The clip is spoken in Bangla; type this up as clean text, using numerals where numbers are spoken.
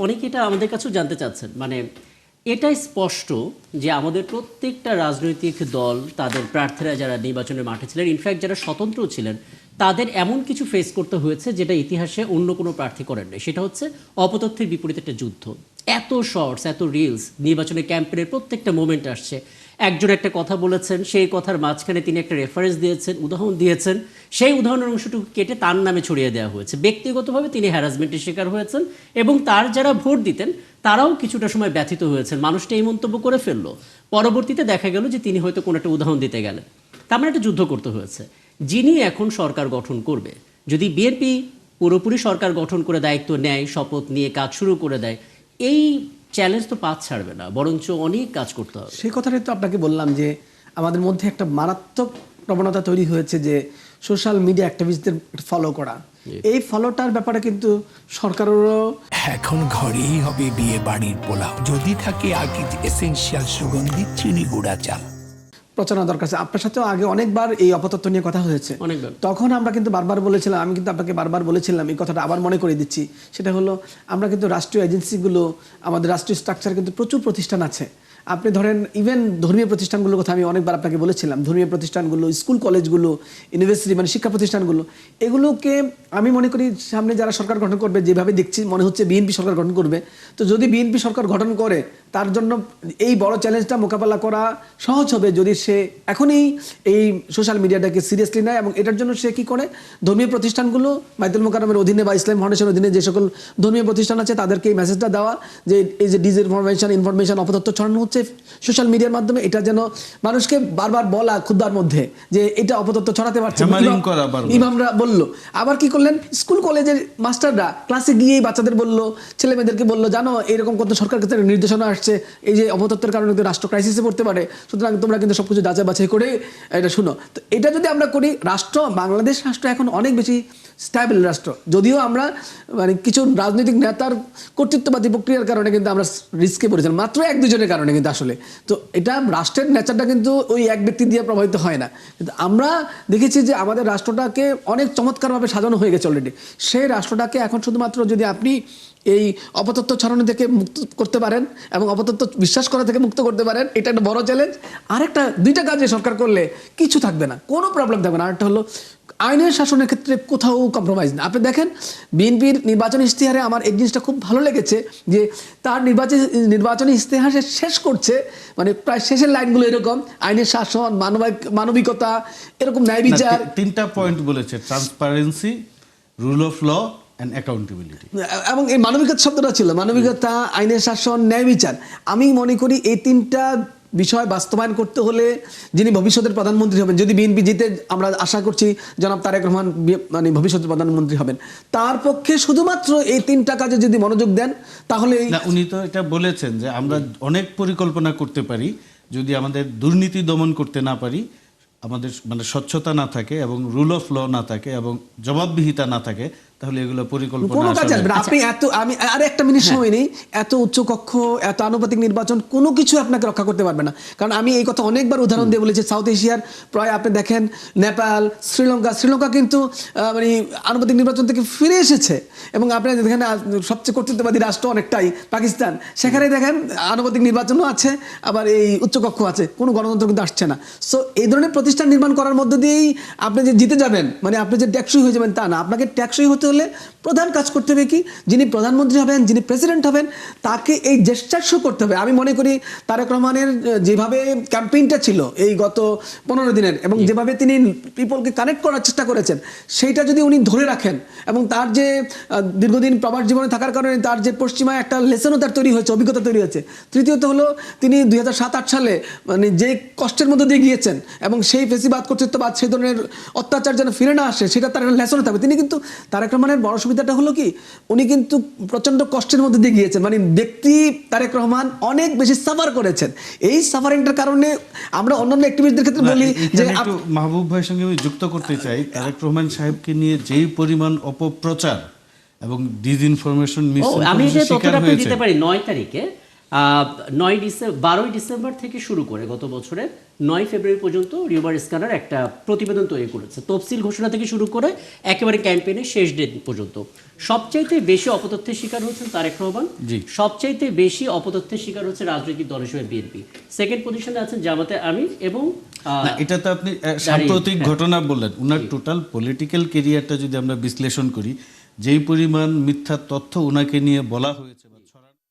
অনেকে এটা আমাদের কাছেও জানতে চাচ্ছেন, মানে এটাই স্পষ্ট যে আমাদের প্রত্যেকটা রাজনৈতিক দল তাদের প্রার্থীরা যারা নির্বাচনের মাঠে ছিলেন, ইনফ্যাক্ট যারা স্বতন্ত্র ছিলেন, তাদের এমন কিছু ফেস করতে হয়েছে যেটা ইতিহাসে অন্য কোনো প্রার্থী করেন নাই। সেটা হচ্ছে অপতথ্যের বিপরীতে একটা যুদ্ধ। এত শর্টস, এত রিলস, নির্বাচনের ক্যাম্পেনের প্রত্যেকটা মোমেন্ট আসছে। একজন একটা কথা বলেছেন, সেই কথার মাঝখানে তিনি একটা রেফারেন্স দিয়েছেন, উদাহরণ দিয়েছেন, সেই উদাহরণের অংশটুকু কেটে তার নামে ছড়িয়ে দেওয়া হয়েছে। ব্যক্তিগতভাবে তিনি হ্যারাসমেন্টের শিকার হয়েছেন এবং তার যারা ভোট দিতেন তারাও কিছুটা সময় ব্যথিত হয়েছেন। মানুষটা এই মন্তব্য করে ফেললো, পরবর্তীতে দেখা গেল যে তিনি হয়তো কোনো একটা উদাহরণ দিতে গেলেন, তার মানে একটা যুদ্ধ করতে হয়েছে। যিনি এখন সরকার গঠন করবে, যদি বিএনপি পুরোপুরি সরকার গঠন করে দায়িত্ব নেয়, শপথ নিয়ে কাজ শুরু করে দেয়, এই চ্যালেঞ্জ তো পাঁচ ছাড়বে না, বরঞ্চ অনেক কাজ করতে হবে। সেই কথাটাই তো আপনাকে বললাম যে আমাদের মধ্যে একটা মারাত্মক প্রবণতা তৈরি হয়েছে যে সোশ্যাল মিডিয়া অ্যাক্টিভিস্টদের ফলো করা। এই ফলোটার ব্যাপারে কিন্তু সরকারেরও এখন ঘরেই হবে বিয়ে বাড়ির পোলাও, যদি থাকে আকিজ এসেনশিয়াল সুগন্ধি চিনি গুঁড়া চাল। প্রচারণা দরকার আছে। আপনার সাথেও আগে অনেকবার এই অপতথ্য নিয়ে কথা হয়েছে, অনেকবার। তখন আমরা কিন্তু বারবার বলেছিলাম, আমি কিন্তু আপনাকে বারবার বলেছিলাম, এই কথাটা আবার মনে করে দিচ্ছি, সেটা হলো আমরা কিন্তু রাষ্ট্রীয় এজেন্সিগুলো, আমাদের রাষ্ট্রীয় স্ট্রাকচার কিন্তু প্রচুর প্রতিষ্ঠান আছে। আপনি ধরেন ইভেন ধর্মীয় প্রতিষ্ঠানগুলোর কথা আমি অনেকবার আপনাকে বলেছিলাম, ধর্মীয় প্রতিষ্ঠানগুলো, স্কুল কলেজগুলো, ইউনিভার্সিটি মানে শিক্ষা প্রতিষ্ঠানগুলো, এগুলোকে আমি মনে করি সামনে যারা সরকার গঠন করবে, যেভাবে দেখছি মনে হচ্ছে বিএনপি সরকার গঠন করবে, তো যদি বিএনপি সরকার গঠন করে তার জন্য এই বড় চ্যালেঞ্জটা মোকাবেলা করা সহজ হবে যদি সে এখনই এই সোশ্যাল মিডিয়াটাকে সিরিয়াসলি নেয় এবং এটার জন্য সে কি করে ধর্মীয় প্রতিষ্ঠানগুলো বাইতুল মোকাররমের অধীনে বা ইসলাম ফাউন্ডেশনের অধীনে যে সকল ধর্মীয় প্রতিষ্ঠান আছে তাদেরকে এই মেসেজটা দেওয়া যে এই যে ইনফরমেশন অপতথ্য ছড়ানো হচ্ছে সোশ্যাল মিডিয়ার মাধ্যমে, এটা যেন মানুষকে বারবার বলা খুদ্বার মধ্যে যে এটা অপতথ্য ছড়াতে পারছে। ইমামরা বললো, আবার কি করলেন, স্কুল কলেজের মাস্টাররা ক্লাসে গিয়েই বাচ্চাদের বললো, ছেলে মেয়েদেরকে বললো, জানো এরকম কত সরকার কাছে নির্দেশনা আসছে, এই যে অপতথ্যের কারণে রাষ্ট্র ক্রাইসিসে পড়তে পারে, সুতরাং তোমরা কিন্তু সবকিছু যাচাই বাছাই করে এটা শুনো। তো এটা যদি আমরা করি, রাষ্ট্র, বাংলাদেশ রাষ্ট্র এখন অনেক বেশি স্ট্যাবল রাষ্ট্র, যদিও আমরা মানে কিছু রাজনৈতিক নেতার কর্তৃত্ববাদী প্রক্রিয়ার কারণে কিন্তু আমরা রিস্কে পড়েছিলাম, মাত্র এক দুজনের কারণে কিন্তু আসলে। তো এটা রাষ্ট্রের নেচারটা কিন্তু ওই এক ব্যক্তি দিয়ে প্রভাবিত হয় না, কিন্তু আমরা দেখেছি যে আমাদের রাষ্ট্রটাকে অনেক চমৎকারভাবে সাজানো হয়ে গেছে অলরেডি। সেই রাষ্ট্রটাকে এখন শুধুমাত্র যদি আপনি এই অপতথ্য ছড়ানো থেকে মুক্ত করতে পারেন এবং অপতথ্য বিশ্বাস করা থেকে মুক্ত করতে পারেন, এটা একটা বড় চ্যালেঞ্জ। আরেকটা দুইটা কাজে সরকার করলে কিছু থাকবে না, কোনো প্রবলেম থাকবে না। আরেকটা হলো আইনের শাসনের ক্ষেত্রে কোথাও কম্প্রোমাইজ না। আপনি দেখেন বিএনপির নির্বাচনী ইশতেহারে আমার এই জিনিসটা খুব ভালো লেগেছে যে তার নির্বাচনী ইশতেহারে শেষ করছে, মানে প্রায় শেষের লাইনগুলো এরকম, আইনের শাসন, মানবিকতা, এরকম ন্যায় বিচার, তিনটা পয়েন্ট বলেছে, transparency, rule of law and accountability. এবং এই মানবিকতা শব্দটা ছিল, মানবিকতা, আইনের শাসন, ন্যায় বিচার। আমি মনে করি এই তিনটা বিষয় বাস্তবায়ন করতে হলে যিনি ভবিষ্যতের প্রধানমন্ত্রী হবেন, যদি বিএনপি জিতে, আমরা আশা করছি জনাব তারেক রহমান মানে ভবিষ্যতের প্রধানমন্ত্রী হবেন, তার পক্ষে শুধুমাত্র এই তিনটা কাজে যদি মনোযোগ দেন তাহলে। উনি তো এটা বলেছেন যে আমরা অনেক পরিকল্পনা করতে পারি, যদি আমাদের দুর্নীতি দমন করতে না পারি, আমাদের মানে স্বচ্ছতা না থাকে এবং রুল অফ ল না থাকে এবং জবাবদিহিতা না থাকে, তাহলে এগুলো পরিকল্পনা কোনো কাজ আসবে না। আপনি এত, আমি আর একটা মিনিট সময় নেই, এত উচ্চ কক্ষ, এত আনুপাতিক নির্বাচন কোনো কিছু আপনাকে রক্ষা করতে পারবে না। কারণ আমি এই কথা অনেকবার উদাহরণ দিয়ে বলেছি, সাউথ এশিয়ার প্রায় আপনি দেখেন নেপাল, শ্রীলঙ্কা কিন্তু মানে আনুপাতিক নির্বাচন থেকে ফিরে এসেছে, এবং আপনি দেখেন সবচেয়ে কর্তৃত্ববাদী রাষ্ট্র অনেকটাই পাকিস্তান, সেখানে দেখেন আনুপাতিক নির্বাচনও আছে, আবার এই উচ্চকক্ষ আছে, কোনো গণতন্ত্র কিন্তু আসছে না। সো এই ধরনের প্রতিষ্ঠান নির্মাণ করার মধ্য দিয়েই আপনি যে জিতে যাবেন, মানে আপনি যে ট্যাক্সই হয়ে যাবেন তা না। আপনাকে ট্যাক্সই হতে হলে প্রধান কাজ করতে হবে কি, যিনি প্রধানমন্ত্রী হবেন, যিনি প্রেসিডেন্ট হবেন, তাকে এই জেস্টার শো করতে হবে। আমি মনে করি তারেক রহমানের যেভাবে ক্যাম্পেইনটা ছিল এই গত 15 দিনের, এবং যেভাবে তিনি পিপলকে কানেক্ট করার চেষ্টা করেছেন, সেইটা যদি উনি ধরে রাখেন, এবং তার যে দীর্ঘদিন প্রবাস জীবনে থাকার কারণে তার যে পশ্চিমায় একটা লেসনও তার তৈরি হয়েছে, অভিজ্ঞতা তৈরি হয়েছে। তৃতীয়ত হলো তিনি 2007-8 সালে মানে যে কষ্টের মধ্যে দিয়ে গিয়েছেন, এবং সেই ফেসিবাদ, কর্তৃত্ববাদ, সেই ধরনের অত্যাচার যেন ফিরে না আসে, সেটা তার লেসন হতে হবে। তিনি কিন্তু তারেক রহমানের বড় সুবিধাটা হলো কি, উনি কিন্তু প্রচন্ড কষ্টের মধ্যে দিয়ে গিয়েছেন, মানে ব্যক্তি তারেক রহমান অনেক বেশি সাফার করেছেন। এই সাফারিংটার কারণে আমরা অন্যান্য অ্যাক্টিভিস্টদের ক্ষেত্রে বলি যে মাহবুব ভাইয়ের সঙ্গে আমি যুক্ত করতে চাই, তারেক রহমান সাহেবকে নিয়ে যেই পরিমাণ অপপ্রচার এবং ডিসইনফরমেশন আমি যে তথ্যটা আপনি দিতে পারি, 9 তারিখে 12ই ডিসেম্বর থেকে শুরু করে গত বছরের 9 ফেব্রুয়ারি পর্যন্ত রিউমার স্ক্যানার একটা প্রতিবেদন তৈরি করেছে, তফসিল ঘোষণা থেকে শুরু করে একেবারে ক্যাম্পেইনের শেষ দিন পর্যন্ত। সবচাইতে বেশি অপতথ্যের শিকার হচ্ছেন তারেক রহমান, জি। সবচাইতে বেশি অপতথ্যের শিকার হচ্ছে রাজনৈতিক দল হিসেবে বিএনপি, সেকেন্ড পজিশনে আছেন জামাতে আমির এবং না, এটা তো আপনি সাম্প্রতিক ঘটনা বললেন। উনার টোটাল পলিটিক্যাল কেরিয়ারটা যদি আমরা বিশ্লেষণ করি, যেই পরিমাণ মিথ্যা তথ্য উনাকে নিয়ে বলা হয়েছে বা ছড়ানো